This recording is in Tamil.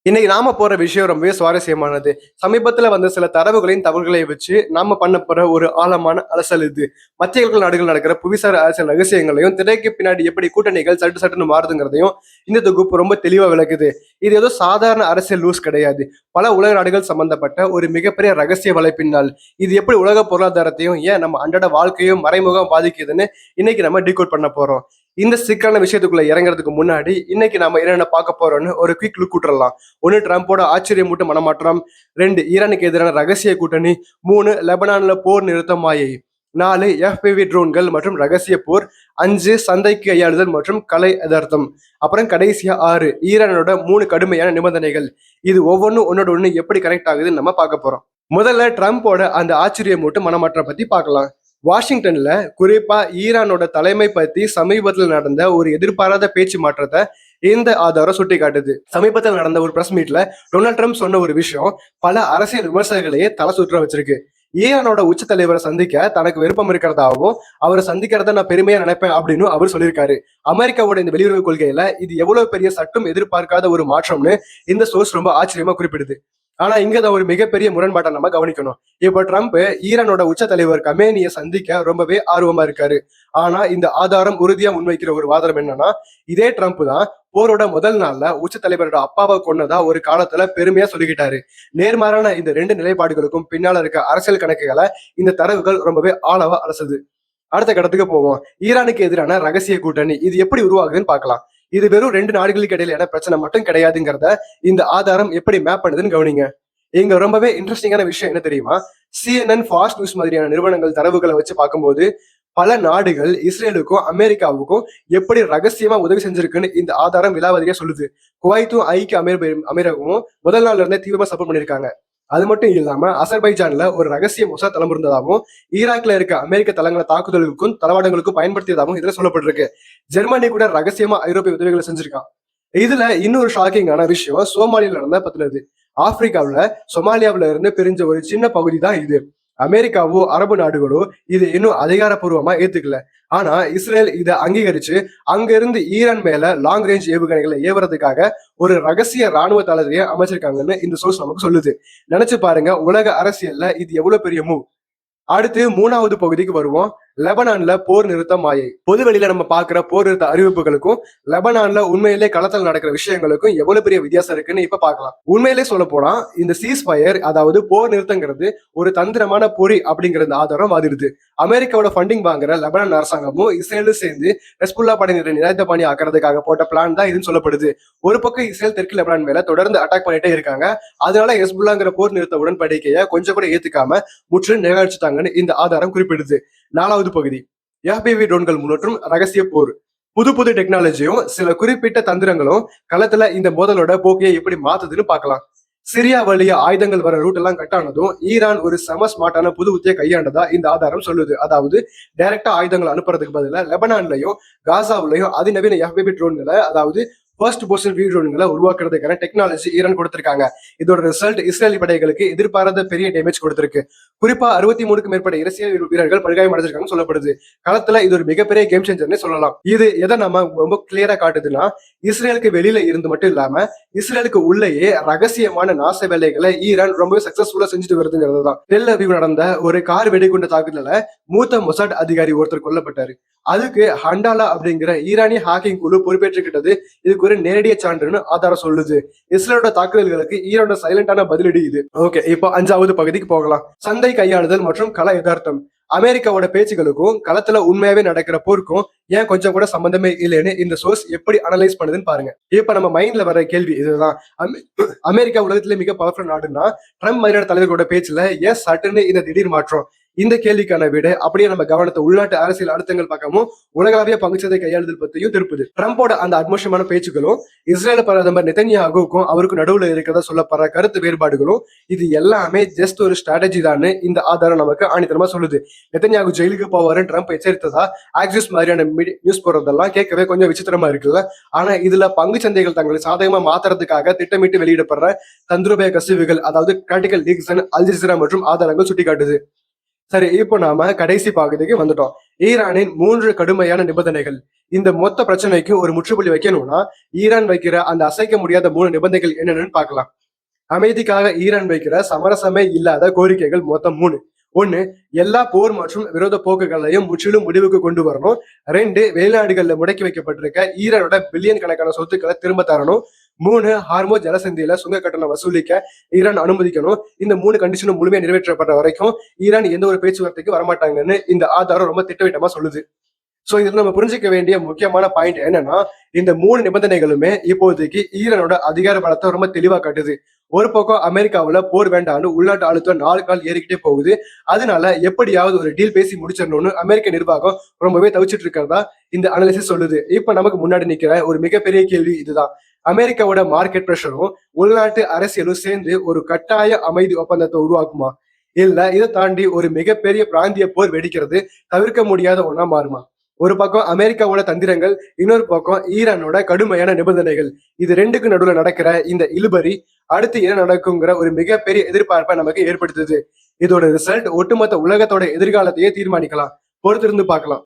இன்னைக்கு நாம போற விஷயம் ரொம்பவே சுவாரஸ்யமானது. சமீபத்துல வந்த சில தரவுகளின் தகவல்களை வச்சு நாம பண்ண போற ஒரு ஆழமான அலசல் இது. மத்திய நாடுகள் நடக்கிற புவிசார் அரசியல் ரகசியங்களையும், திரைக்கு பின்னாடி எப்படி கூட்டணிகள் சட்டு சட்டுன்னு மாறுதுங்கிறதையும் இந்த தொகுப்பு ரொம்ப தெளிவா விளக்குது. இது ஏதோ சாதாரண அரசியல் லூஸ் கிடையாது. பல உலக நாடுகள் சம்பந்தப்பட்ட ஒரு மிகப்பெரிய ரகசிய வலைப்பின்னல். இது எப்படி உலக பொருளாதாரத்தையும், ஏன் நம்ம அன்றாட வாழ்க்கையும் மறைமுகம் பாதிக்குதுன்னு இன்னைக்கு நம்ம டீகோட் பண்ண போறோம். இந்த சிக்கலான விஷயத்துக்குள்ள இறங்குறதுக்கு முன்னாடி இன்னைக்கு நம்ம என்னென்ன பார்க்க போறோம்னு ஒரு குயிக் லுக் விட்டுறலாம். ஒன்னு, ட்ரம்போட ஆச்சரியமூட்டும் மனமாற்றம். 2, ஈரானுக்கு எதிரான ரகசிய கூட்டணி. 3, லெபனான்ல போர் நிறுத்த மாயை. 4, FPV ட்ரோன்கள் மற்றும் ரகசிய போர். 5, சந்தைக்கு கையாளுதல் மற்றும் கலை யதார்த்தம். அப்புறம் கடைசியா 6, ஈரானோட 3 கடுமையான நிபந்தனைகள். இது ஒவ்வொன்றும் ஒன்னோட ஒண்ணு எப்படி கனெக்ட் ஆகுதுன்னு நம்ம பார்க்க போறோம். முதல்ல ட்ரம்போட அந்த ஆச்சரியமூட்டும் மனமாற்றம் பத்தி பார்க்கலாம். வாஷிங்டன்ல குறிப்பா ஈரானோட தலைமை பத்தி சமீபத்தில் நடந்த ஒரு எதிர்பாராத பேச்சு மாற்றத்தை இந்த ஆதாரம் சுட்டி காட்டுது. சமீபத்தில் நடந்த ஒரு பிரஸ் மீட்ல டொனால்ட் ட்ரம்ப் சொன்ன ஒரு விஷயம் பல அரசியல் விமர்சகர்களையே தலை சுற்ற வச்சிருக்கு. ஈரானோட உச்ச தலைவரை சந்திக்க தனக்கு விருப்பம் இருக்கிறதாகவும், அவரை சந்திக்கிறத நான் பெருமையா நினைப்பேன் அப்படின்னு அவர் சொல்லியிருக்காரு. அமெரிக்காவோட இந்த வெளியுறவு கொள்கையில இது எவ்வளவு பெரிய சட்டும் எதிர்பார்க்காத ஒரு மாற்றம்னு இந்த சோர்ஸ் ரொம்ப ஆச்சரியமா குறிப்பிடுது. ஆனா இங்கதான் ஒரு மிகப்பெரிய முரண்பாட்டை நம்ம கவனிக்கணும். இப்ப ட்ரம்ப் ஈரானோட உச்ச தலைவர் கமேனியை சந்திக்க ரொம்பவே ஆர்வமா இருக்காரு. ஆனா இந்த ஆதாரம் உறுதியா முன்வைக்கிற ஒரு வாதம் என்னன்னா, இதே ட்ரம்ப் தான் போரோட முதல் நாள்ல உச்ச தலைவரோட அப்பாவை கொன்னதா ஒரு காலத்துல பெருமையா சொல்லிக்கிட்டாரு. நேர்மாறான இந்த 2 நிலைப்பாடுகளுக்கும் பின்னால இருக்க அரசியல் கணக்குகளை இந்த தரவுகள் ரொம்பவே ஆழவா அலசுது. அடுத்த கட்டத்துக்கு போவோம். ஈரானுக்கு எதிரான ரகசிய கூட்டணி இது எப்படி உருவாகுதுன்னு பார்க்கலாம். இது வெறும் 2 நாடுகளுக்கு இடையிலான பிரச்சனை மட்டும் கிடையாதுங்கிறத இந்த ஆதாரம் எப்படி மேப் பண்ணுதுன்னு கவனிங்க. இங்க ரொம்பவே இன்ட்ரெஸ்டிங்கான விஷயம் என்ன தெரியுமா? CNN, ஃபாஸ்ட் நியூஸ் மாதிரியான நிறுவனங்கள் தரவுகளை வச்சு பார்க்கும்போது பல நாடுகள் இஸ்ரேலுக்கும் அமெரிக்காவுக்கும் எப்படி ரகசியமா உதவி செஞ்சிருக்குன்னு இந்த ஆதாரம் விலாவதியா சொல்லுது. குவைத்தும் ஐக்கிய அமீரகமும் முதல் நாள்ல இருந்தே தீவிரமா சப்போர்ட் பண்ணிருக்காங்க. அது மட்டும் இல்லாம அசர்பைஜான்ல ஒரு ரகசிய மொசாத் தளம் இருந்ததாகவும், ஈராக்ல இருக்க அமெரிக்க தளங்களை தாக்குதலுக்கும் தளவாடங்களுக்கும் பயன்படுத்தியதாகவும் இதுல சொல்லப்பட்டிருக்கு. ஜெர்மனி கூட ரகசியமா ஐரோப்பிய உதவிகளை செஞ்சிருக்கான். இதுல இன்னொரு ஷாக்கிங்கான விஷயம் சோமாலியால நடந்த பத்தினது. ஆப்பிரிக்காவுல சொமாலியாவில இருந்து பிரிஞ்ச ஒரு சின்ன பகுதி தான் இது. அமெரிக்காவோ அரபு நாடுகளோ இது இன்னும் அதிகாரப்பூர்வமா ஏத்துக்கல. ஆனா இஸ்ரேல் இதை அங்கீகரிச்சு அங்க இருந்து ஈரான் மேல லாங் ரேஞ்ச் ஏவுகணைகளை ஏவுறதுக்காக ஒரு ரகசிய ராணுவ தளத்தையே அமைச்சிருக்காங்கன்னு இந்த சோர்ஸ் நமக்கு சொல்லுது. நினைச்சு பாருங்க, உலக அரசியல்ல இது எவ்வளவு பெரிய மூவ். அடுத்து 3வது பகுதிக்கு வருவோம். லெபனான்ல போர் நிறுத்த மாயை. பொதுவெளியில நம்ம பாக்குற போர் நிறுத்த அறிவிப்புகளுக்கும் லெபனான்ல உண்மையிலே களத்தில் நடக்கிற விஷயங்களுக்கும் எவ்வளவு பெரிய வித்தியாசம் இருக்குன்னு இப்ப பார்க்கலாம். உண்மையிலே சொல்ல போனா இந்த சீஸ் ஃபயர், அதாவது போர் நிறுத்தங்கிறது ஒரு தந்திரமான பொறி அப்படிங்கிற ஆதாரம் வாதிடுது. அமெரிக்காவோட ஃபண்டிங் வாங்குற லெபனான் அரசாங்கமும் இஸ்ரேலும் சேர்ந்து ஹெஸ்புல்லா படையினரை நிராயுத பாணி ஆக்கிறதுக்காக போட்ட பிளான் தான் இதுன்னு சொல்லப்படுது. ஒரு பக்கம் இஸ்ரேல் தெற்கு லெபனான் மேல தொடர்ந்து அட்டாக் பண்ணிட்டே இருக்காங்க. அதனால ஹெஸ்புல்லாங்கிற போர் நிறுத்த உடன்படிக்கையை கொஞ்சம் கூட ஏத்துக்காம முற்றிலும் நிராகரிச்சுட்டாங்கன்னு இந்த ஆதாரம் குறிப்பிடுது. 4வது பகுதி, FPV ட்ரோன்கள் முன்னேற்றும் ரகசிய போர். புது புது டெக்னாலஜியும் சில குறிப்பிட்ட தந்திரங்களும் களத்துல இந்த மோதலோட போக்கையை எப்படி மாத்துதுன்னு பார்க்கலாம். சிரியா வழியா ஆயுதங்கள் வர ரூட் எல்லாம் கட் ஆனதும் ஈரான் ஒரு செம ஸ்மார்ட்டான புது உத்தியை கையாண்டதா இந்த ஆதாரம் சொல்லுது. அதாவது டைரக்டா ஆயுதங்கள் அனுப்புறதுக்கு பதிலா லெபனான்லயும் காசாவிலையும் அதிநவீன FPV ட்ரோன்களை, அதாவது ஃபர்ஸ்ட் பர்சன் வியூ ட்ரோன்களை உருவாக்குறதுக்கான டெக்னாலஜி ஈரான் கொடுத்திருக்காங்க. இதோட ரிசல்ட் இஸ்ரேலி படைகளுக்கு எதிர்பாராத பெரிய டேமேஜ் கொடுத்திருக்கு. குறிப்பா 63க்கும் மேற்பட்ட இஸ்ரேல் வீரர்கள் படுகாயம் அடைஞ்சிருக்காங்கன்னு சொல்லப்படுது. களத்துல இது ஒரு மிகப்பெரிய கேம் சேஞ்சர்னே சொல்லலாம். இது எதை நம்ம ரொம்ப கிளியரா காட்டுதுன்னா, இஸ்ரேலுக்கு வெளியில இருந்து மட்டும் இல்லாம இஸ்ரேலுக்கு உள்ளேயே ரகசியமான நாச வேலைகளை ஈரான் ரொம்பவே சக்சஸ்ஃபுல்லா செஞ்சுட்டு வருதுங்கிறது தான். டெல் அவீவ் நடந்த ஒரு கார் வெடிகுண்ட தாக்குதல மூத்த மொசாட் அதிகாரி ஒருத்தர் கொல்லப்பட்டாரு. அதுக்கு ஹண்டாலா அப்படிங்கிற ஈரானிய ஹாக்கிங் குழு பொறுப்பேற்றுக்கிட்டது இதுக்கு ஒரு நேரடிய சான்றுன்னு ஆதாரம் சொல்லுது. இஸ்ரேலோட தாக்குதல்களுக்கு ஈரானோட சைலண்டான பதிலடி இது. ஓகே, இப்போ 5வது பகுதிக்கு போகலாம். சந்தை கையாளுதல் மற்றும் கல யதார்த்தம். அமெரிக்காவோட பேச்சுகளுக்கும் களத்துல உண்மையாவே நடக்கிற போருக்கும் ஏன் கொஞ்சம் கூட சம்பந்தமே இல்லைன்னு இந்த சோர்ஸ் எப்படி அனலைஸ் பண்ணுதுன்னு பாருங்க. இப்ப நம்ம மைண்ட்ல வர கேள்வி இதுதான். அமெரிக்கா உலகத்திலே மிக பவர்ஃபுல் நாடுன்னா ட்ரம்ப் மாதிரியான தலைவர்களோட பேச்சுல ஏன் சட்டுன்னு இந்த திடீர் மாற்றம்? இந்த கேள்விக்கான விட அப்படியே நம்ம கவனத்தை உள்நாட்டு அரசியல் அழுத்தங்கள் பக்கமும் உலகளாவிய பங்குச்சந்தை கையாளுதல் பத்தியும் திருப்புது. ட்ரம்போட அந்த அட்மோஷமான பேச்சுகளும் இஸ்ரேல் பிரதமர் நெதன்யாகுவுக்கும் அவருக்கு நடுவுல இருக்கிறதா சொல்லப்படுற கருத்து வேறுபாடுகளும் இது எல்லாமே ஜஸ்ட் ஒரு ஸ்ட்ராட்டஜி தான் இந்த ஆதாரம் நமக்கு ஆணித்தரமா சொல்லுது. நெதன்யாகு ஜெயிலுக்கு போவாருன்னு ட்ரம்ப் எச்சரித்ததா ஆக்சிஸ் மாதிரியான நியூஸ் போறதெல்லாம் கேட்கவே கொஞ்சம் விசித்திரமா இருக்குல்ல. ஆனா இதுல பங்கு சந்தைகள் தங்களை சாதகமா மாத்துறதுக்காக திட்டமிட்டு வெளியிடப்படுற தந்திரோபய கசிவுகள், அதாவது கிராட்டிக்கல் லீக்ஸ், அல் ஜசீரா மற்றும் ஆதாரங்கள் சுட்டிக்காட்டுது. சரி, இப்போ நாம கடைசி பகுதிக்கு வந்துட்டோம். ஈரானின் 3 கடுமையான நிபந்தனைகள். இந்த மொத்த பிரச்சனைக்கு ஒரு முற்றுப்புள்ளி வைக்கணும்னா, ஈரான் வைக்கிற அந்த அசைக்க முடியாத 3 நிபந்தனைகள் என்னென்னன்னு பார்க்கலாம். அமைதிக்காக ஈரான் வைக்கிற சமரசமே இல்லாத கோரிக்கைகள் மொத்தம் 3. 1, எல்லா போர் மற்றும் விரோத போக்குகளையும் முற்றிலும் முடிவுக்கு கொண்டு வரணும். 2, வெளிநாடுகள்ல முடக்கி வைக்கப்பட்டிருக்க ஈரானோட பில்லியன் கணக்கான சொத்துக்களை திரும்ப தரணும். 3, ஹார்மோஸ் ஜலசந்தியில சுங்க கட்டணம் வசூலிக்க ஈரான் அனுமதிக்கணும். இந்த 3 கண்டிஷனும் முழுமையா நிறைவேற்றப்பட்ட வரைக்கும் ஈரான் எந்த ஒரு பேச்சுவார்த்தைக்கு வரமாட்டாங்கன்னு இந்த ஆதாரம் ரொம்ப திட்டவட்டமா சொல்லுது. சோ இதுல நம்ம புரிஞ்சுக்க வேண்டிய முக்கியமான பாயிண்ட் என்னன்னா, இந்த 3 நிபந்தனைகளுமே இப்போதைக்கு ஈரானோட அதிகார பலத்தை ரொம்ப தெளிவா காட்டுது. ஒரு பக்கம் அமெரிக்காவுல போர் வேண்டாம்னு உள்நாட்டு அழுத்தம் 4 கால் ஏறிக்கிட்டே போகுது. அதனால எப்படியாவது ஒரு டீல் பேசி முடிச்சிடணும்னு அமெரிக்க நிர்வாகம் ரொம்பவே தவிச்சிட்டு இருக்கிறதா இந்த அனாலிசிஸ் சொல்லுது. இப்ப நமக்கு முன்னாடி நிக்கிற ஒரு மிகப்பெரிய கேள்வி இதுதான். அமெரிக்காவோட மார்க்கெட் பிரஷரும் உள்நாட்டு அரசியலும் சேர்ந்து ஒரு கட்டாய அமைதி ஒப்பந்தத்தை உருவாக்குமா? இல்ல இதை தாண்டி ஒரு மிகப்பெரிய பிராந்திய போர் வெடிக்கிறது தவிர்க்க முடியாத ஒண்ணா மாறுமா? ஒரு பக்கம் அமெரிக்காவோட தந்திரங்கள், இன்னொரு பக்கம் ஈரானோட கடுமையான நிபந்தனைகள். இது 2க்கு நடுவுல நடக்கிற இந்த இழுபறி அடுத்து என்ன நடக்குங்கிற ஒரு மிகப்பெரிய எதிர்பார்ப்பை நமக்கு ஏற்படுத்துது. இதோட ரிசல்ட் ஒட்டுமொத்த உலகத்தோட எதிர்காலத்தையே தீர்மானிக்கலாம். பொறுத்திருந்து பார்க்கலாம்.